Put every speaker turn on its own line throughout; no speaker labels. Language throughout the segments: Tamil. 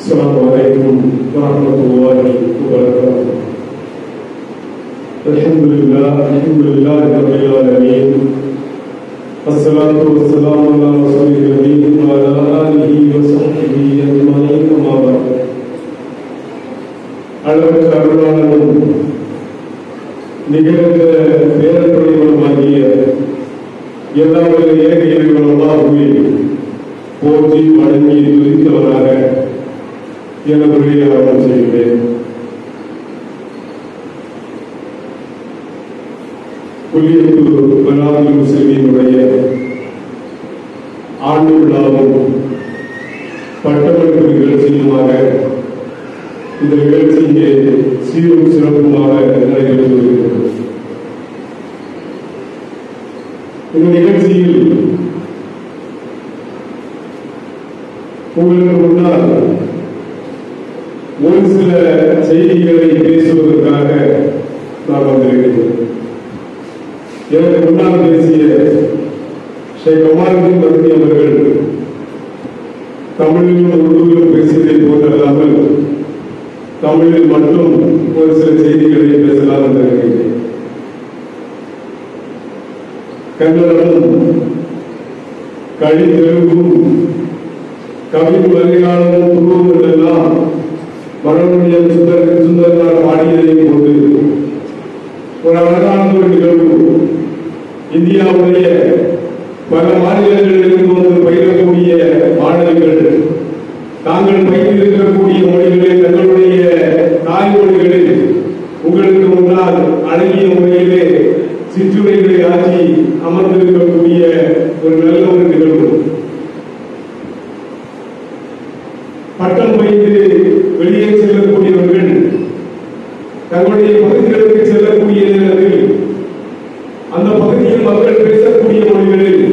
Assalamualaikum warahmatullahi wabarakatuh. Alhamdulillah rabbil alamin. Assalatu wassalamu ala rasulil nabi wa ala alihi wa sahbihi ajma'in. Amma ba'd. அளவுக்கு அருளாளனும் நிகழ்ந்த பேரன்புடையவனுமாகிய எல்லாம் வல்ல ஏக இறைவன் அல்லாஹ்வை போற்றி வணங்கி துதித்தவனாக எனது ஆரம்பம் செய்கிறேன். குல்லியத்து பனாதுல் முஸ்லிமீனுடைய ஆண்டு விழாவும் பட்டமளிப்பு நிகழ்ச்சியுமாக இந்த நிகழ்ச்சி இங்கே சீரும் சிறப்புமாக நடைபெற்று வருகிறது. இந்த நிகழ்ச்சியில் உங்களுக்கு முன்னால் ஒரு சில செய்திகளை பேசுவதற்காக நான் வந்திருக்கிறேன். எனக்கு முன்னால் பேசிய ஷேக் கமாலுதீன் மருதி அவர்கள் தமிழிலும் உருதுவிலும் பேசியதை போன்றல்லாமல் தமிழில் மட்டும் ஒரு சில செய்திகளை பேசலாம் என்று நினைக்கிறேன். கன்னடமும் கழி தெலுங்கும் கவி மலையாளமும் துருவங்கள் எல்லாம் மரபுடைய சுந்தரனார் பாடியதை கொண்டு ஒரு அழகான ஒரு நிகழ்வு. இந்தியாவுடைய பல மாநிலங்களிலிருந்து வந்து பயிலக்கூடிய மாணவிகள் தாங்கள் பயிலிருக்கக்கூடிய மொழிகளை தங்களுடைய தாய்மொழிகளில் உங்களுக்கு முன்னால் அழகிய முறையிலே சிற்றுரைகளை ஆற்றி அமர்ந்திருக்கக்கூடிய ஒரு நல்ல ஒரு நிகழ்வு. பட்டம் பயின்று வெளியே செல்லக்கூடியவர்கள் தங்களுடைய பகுதிகளுக்கு செல்லக்கூடிய நேரத்தில் அந்த பகுதியில் மக்கள் பேசக்கூடிய மொழிகளில்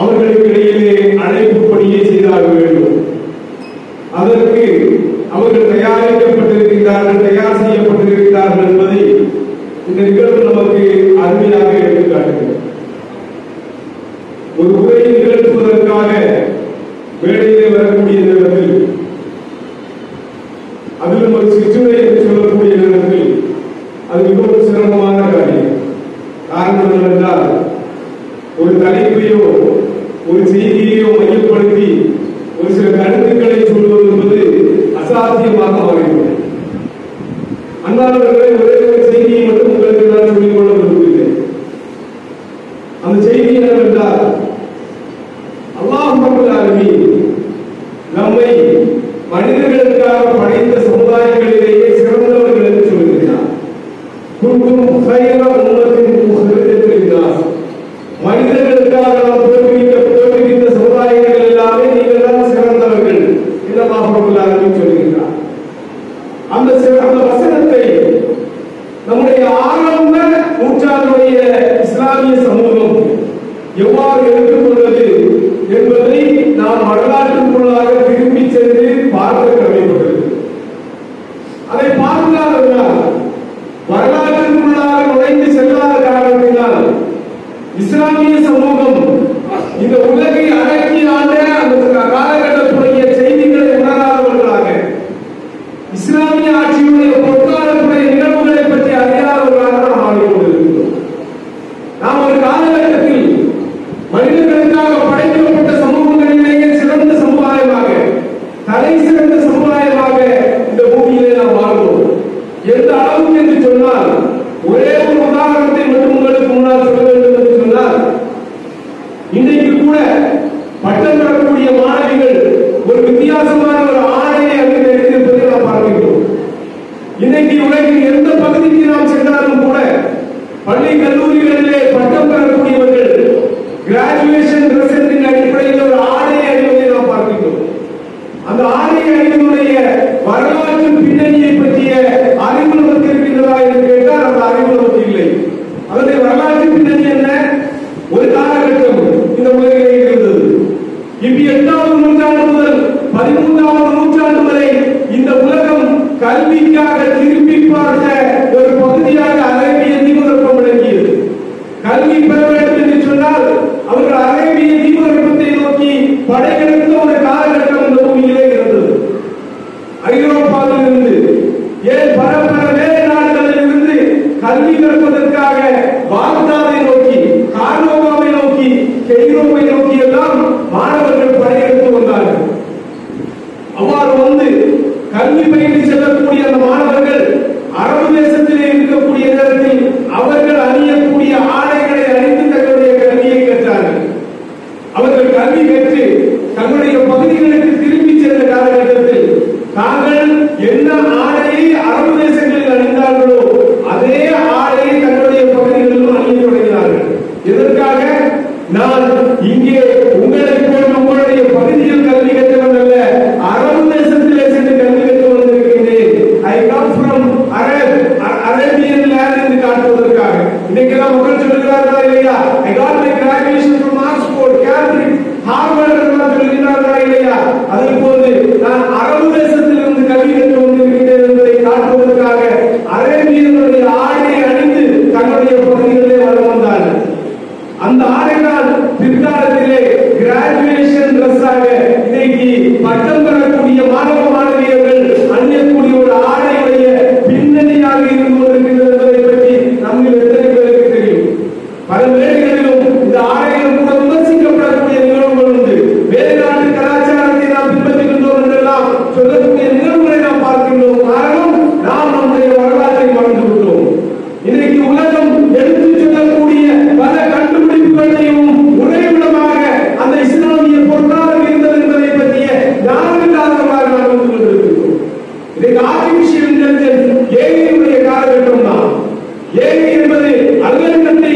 அவர்களுக்கு இடையிலே அழைப்பு பணியை செய்தாக வேண்டும். அதற்கு அவர்கள் தயாரிக்கப்பட்டிருக்கிறார்கள், தயார் செய்யப்பட்டிருக்கிறார்கள் என்பதை இந்த நிகழ்வு நமக்கு அருமையாக எடுத்துக்காட்டுகிறது. ஒரு உரையை நிகழ்த்துவதற்காக மேடையிலே வரக்கூடிய நேரத்தில் அதிலும் ஒரு சிற்றுரை என்று சொல்லக்கூடிய நேரத்தில் அது மிகவும் சிரமமான காரியம். காரணம் என்னவென்றால் ஒரு தலைப்பையோ ஒரு செய்தியையோ மையப்படுத்தி ஒரு சில கருத்துக்களை சொல்வது என்பது அசாத்தியமாக மாறிவிட்டது. அன்பானவர்களை ஒரே ஒரு செய்தியை மட்டும் உங்களுக்கு நான் சொல்லிக் கொள்ள விரும்புகிறேன். அந்த செய்தி என்னவென்றால் அல்லாஹ் ரப்பல் ஆலமீன் நம்மை மனிதர்களுக்காக படைத்த சமுதாயங்களிலேயே சிறந்தவர்கள் என்று சொல்கிறார். குன்தும் கைர உம்மத்தின் உஹ்ரிஜத் லின்னாஸ். மனிதர்களுக்காக நாம் தோற்றுவித்த சமுதாயங்கள் எல்லாமே நீங்கள் தான் சிறந்தவர்கள் என்று அல்லாஹ் ரப்பல் ஆலமீன் சொல்கிறார். அந்த வசனத்தை நம்முடைய ஆரம்ப நூற்றாண்டுடைய இஸ்லாமிய சமூகம் எவ்வாறு எடுத்துக்கொண்டது என்பதை நாம் வரலாற்றுக்குள்ளாக திரும்பி சென்று பார்க்க கடமைப்பட்டது. அதை பார்க்காததால் வரலாற்றுக்குள்ளாக நுழைந்து செல்லாத காரணத்தினால் இஸ்லாமிய சமூகம் இந்த உலகை அடக்கி ஆண்ட அந்த காலகட்டத்துடைய செய்திகளை உணராதவர்களாக, இஸ்லாமிய ஆட்சியுடைய பொற்காலத்துடைய நிகழ்வுகளை பற்றி அறியாதவர்களாக நாம் ஆகிக்கொண்டிருக்கிறோம். நாம் ஒரு காலகட்டத்தில் மனிதர்களுக்காக படைக்கப்பட்ட சமூகங்களிலேயே சிறந்த சமுதாயமாக, தலை சிறந்த சமுதாயமாக இந்த பூமியிலே நாம் வாழ்வோம். எந்த அளவுக்கு என்று சொன்னால், ஒரே ஒரு உதாரணத்தை மட்டும் உங்களுக்கு முன்னால் சொல்ல வேண்டும் என்று சொன்னால், இன்றைக்கு கூட பட்டம் பெறக்கூடிய மாணவிகள் ஒரு வித்தியாசமான ஒரு ஆடையை அங்கு எடுத்திருப்பதை நாம் பார்க்கிறோம். இன்னைக்கு உலகின் எந்த பகுதிக்கு நாம் சென்றாலும் கூட பள்ளி கல்லூரிகளிலே பட்டம் பெறக்கூடியவர்கள் கிராஜுவேஷன் ரிசல்ட்டின் அடிப்படையில் ஒரு ஆடையை அணிவதை நாம் பார்க்கிறோம். அந்த ஆடை அணிவனுடைய வரலாற்று பின்னணியை பற்றிய அறிவு நமக்கு இருக்கின்றதா என்று கேட்டால் அந்த அறிவு நமக்கு இல்லை. அதனுடைய வரலாற்று பின்னணி என்ன? ஒரு காலகட்டம் இந்த உலகிலே இருந்தது. இப்ப 8வது நூற்றாண்டு முதல் 13வது நூற்றாண்டு வரை இந்த உலகம் கல்விக்காக திரும்பி பார்த்த ஒரு பகுதியாக அரேபிய தீபகற்பம் விளங்கியது. கல்வி பெற வேண்டும் என்று சொன்னால் அவர்கள் அரேபிய தீபகற்பத்தை நோக்கி படையெடுத்த ஒரு காலகட்டம் இந்த பூமியிலே இருந்தது. கல்வி கற்று தங்களுடைய பகுதிகளுக்கு திரும்பி சென்ற காலகட்டத்தில் தாங்கள் என்ன ஆடையை அரபு தேசங்களில் அணிந்தார்களோ அதே ஆடையை தங்களுடைய பகுதிகளிலும் அணிய தொடங்கினார்கள். எதற்காக? நான் இங்கே உங்களை போன்ற உங்களுடைய பகுதியில் கல்வி கற்றவன் அல்ல, அரபு தேசத்திலே சென்று கல்வி கற்று வந்திருக்கின்றேன். I come from Arabian land என்று காட்டுவதற்காக. இன்னைக்கு மக்கள் சொல்லுகிறார்களா இல்லையா? I got my graduation from Oxford, Cambridge, Harvard எல்லாம் சொல்லுகிறார்களா இல்லையா? அதே போன்று நான் அரபு தேசத்தில் இருந்து கல்வி கற்று வந்திருக்கிறேன் என்பதை காட்டுவதற்காக அரேபியனுடைய ஆடையை அணிந்து தங்களுடைய பகுதிகளிலே வளம் வந்தார்கள். அந்த ஆடைதான் பிற்காலத்திலே கிராஜுவேஷன் ட்ரெஸ்ஸாக இன்னைக்கு பட்டம் பெறக்கூடிய மாணவ மாணவியர்கள் அணியக்கூடிய ஒரு ஆடையுடைய பின்னணியாக இருந்து கொண்டிருக்கிறது என்பதை பற்றி நம்மில் எத்தனை பேருக்கு தெரியும்? பல வேளைகளிலும் இந்த ஆடைகள் கூட விமர்சிக்கப்படக்கூடிய நிகழ்வுகள் உண்டு. வேறு நாட்டு கலாச்சாரத்தை நாம் பின்பற்றுகின்றோம் என்றெல்லாம் சொல்லக்கூடிய நிகழ்வுகளை நாம் பார்க்கின்றோம். காரணம், நாம் நம்முடைய வரலாற்றை மறந்து விட்டோம். இன்றைக்கு உலகம் எடுத்துச் சொல்லக்கூடிய பல கண்டுபிடிப்புகளையும் உறைவிடமாக அந்த இஸ்லாமிய பொருளாதாரம் இருந்தது என்பதை பற்றிய ஞானமில்லாதவர்களாக நாம் வந்து கொண்டிருக்கிறோம். இன்றைக்கு ஆர்டிபிஷியல் இன்டெலிஜென்ஸ் ஏஐயுடைய காலகட்டம் தான். ஏஐ என்பது அல்காரிதத்தை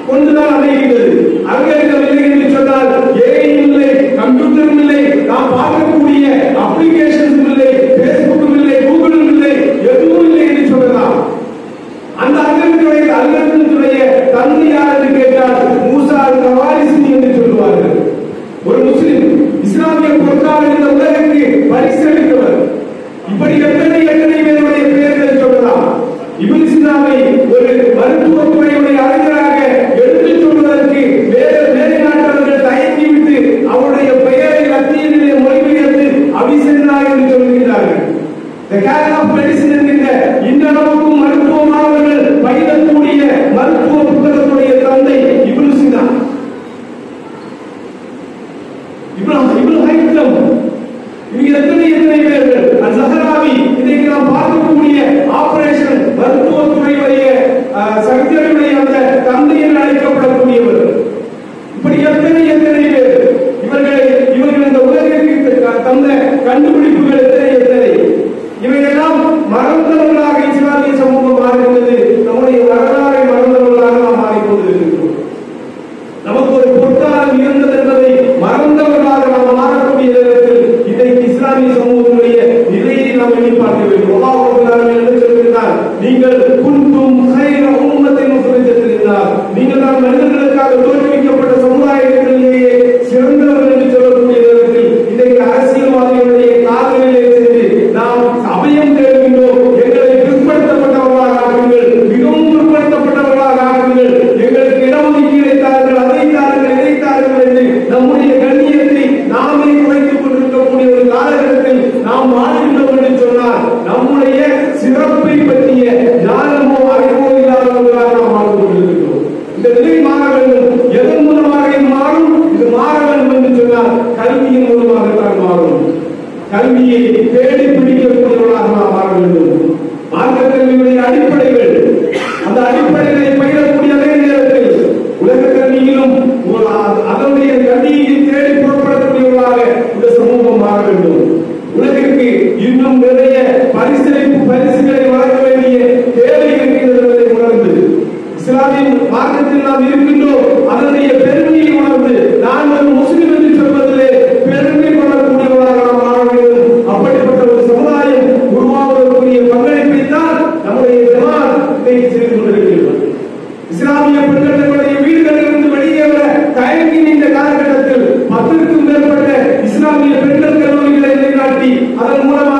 கொண்டுதான் அமைகிறது. அல்காரிதம் இல்லை என்று சொன்னால் ஏஐ இல்லை, கம்ப்யூட்டரும் இல்லை, நாம் பார்க்கக்கூடிய அப்ளிகேஷன்ஸ் இல்லை, பேஸ்புக்கும் இல்லை, கூகுளும் இல்லை, எதுவும் இல்லை என்று சொல்லலாம். அந்த அல்காரிதத்துடைய தந்தை யார் என்று கேட்டால் மூசா அல்-கவாரிஸ்மி என்று சொல்லுவார்கள். ஒரு முஸ்லிம் இஸ்லாமிய பொருளாதார இந்த உலகிற்கு பரிசளித்தவர். இப்படி எத்தனை பேருடைய பெயர்களை சொல்லலாம். இப்னு சீனாவை ஒரு மருத்துவத்துறையுடைய அறிஞராக எடுத்துச் சொல்வதற்கு வேறு நாட்டவர்கள் தயங்கிவிட்டு அவருடைய பெயரை லத்தீனிலே மொழிபெயர்த்து அவிசென்னா என்று சொல்கிறார்கள். The care of medicine என்கின்ற இன்றளவுக்கும் மருத்துவ மாணவர்கள் பயிலக்கூடிய மருத்துவ புத்தகத்துடைய தந்தை இப்னு சீனா. இப்னு ஹைத்தம், இவங்க எத்தனை பேர்கள். அல்-ஸஹராவி, இன்னைக்கு நாம் பார்க்கக்கூடிய ஆபரேஷன் மருத்துவத்துறையுடைய சர்ஜரியுடைய அந்த தந்தை என்று அழைக்கப்படக்கூடியவர். இப்படி எத்தனை பேர் இவர்கள் இந்த உலகிற்கு தந்த கண்டுபிடிப்புகள் எத்தனை. இவையெல்லாம் மறந்தவர்களாக இஸ்லாமிய சமூகம் மாறுகிறது. நம்முடைய வரலாறை மறந்தவர்களாக நாம் மாறிக்கொண்டிருக்கிறோம். நமக்கு ஒரு பொருளாதாரம் இருந்தது என்பதை மறந்தவர்களாக நாம் மாறக்கூடிய நேரத்தில் இன்றைக்கு இஸ்லாமிய சமூகத்தினுடைய நிலையை நாம் எண்ணி பார்க்க வேண்டும். அல்லாஹ் என்ன சொல்கிறார்? நீங்கள் குன்தும் கைர உம்மத்தின் உஃபரிஜத்தினார், நீங்கள் தான் மனிதர்களுக்காக தோற்றுவிக்கப்பட்ட சமுதாயங்களிலேயே சிறந்தவர்கள் என்று சொல்லக்கூடிய நேரத்தில் இன்றைக்கு அரசியல்வாதிகளுடைய காதலிலே சென்று நாம் அபயம் தேடுகின்றோம். எங்களை பிற்படுத்தப்பட்டவர்களாக ஆக்குங்கள், மிகவும் பிற்படுத்தப்பட்டவர்களாக ஆக்குங்கள், எங்களுக்கு இடஒதுக்கீடை தாருங்கள், அதை தாருங்கள், இதை தாருங்கள் என்று நம்முடைய கண்ணியத்தை நாமே குறைத்துக் கொண்டிருக்கக்கூடிய ஒரு காலகட்டத்தில் நாம் வாழ்கின்றோம் என்று சொன்னால் நம்முடைய சிறப்பை பற்றிய ஞானமோ அறிவோ இல்லாதவர்களாக நாம் வாழ்ந்து கொண்டிருக்கிறோம். இந்த நிலை மாற வேண்டும். எதன் மூலமாக இது மாறும்? இது மாற வேண்டும் என்று சொன்னால் கல்வியின் மூலமாகத்தான் மாறும். கல்வியை தேடி பிடிக்கக்கூடியவர்களாக நாம் மாற வேண்டும். மார்க்க கல்வியுடைய அடிப்படைகள், அந்த அடிப்படைகளை பயிரக்கூடிய அதே நேரத்தில் உலக கல்வியிலும் அதனுடைய கல்வியை தேடி புறப்படக்கூடியவர்களாக இந்த சமூகம் மாற வேண்டும். உலகிற்கு இன்னும் நிறைய பரிசுகளை வழங்க வேண்டிய தேவை இருக்கிறது என்பதை உணர்ந்து இஸ்லாமிய மார்க்கத்தில் நாம் இருக்கின்றோம். அதனுடைய பெருமையை உணர்ந்து நான் ஒரு முஸ்லிம் என்று சொல்வதிலே பெருமை கொள்ளக்கூடியவர்களாக நாம் மாற வேண்டும். அப்படிப்பட்ட ஒரு சமுதாயம் உருவாவதற்குரிய பங்களிப்பை தான் நம்முடைய ஜமாத் செய்து கொண்டிருக்கிறது. இஸ்லாமிய பெண்களுடைய வீடுகளிலிருந்து வெளியேற தயங்கி நின்ற காலகட்டத்தில் 10க்கும் மேற்பட்ட இஸ்லாமிய பெண்கள் கல்லூரிகளை நிலைநாட்டி அதன் மூலமாக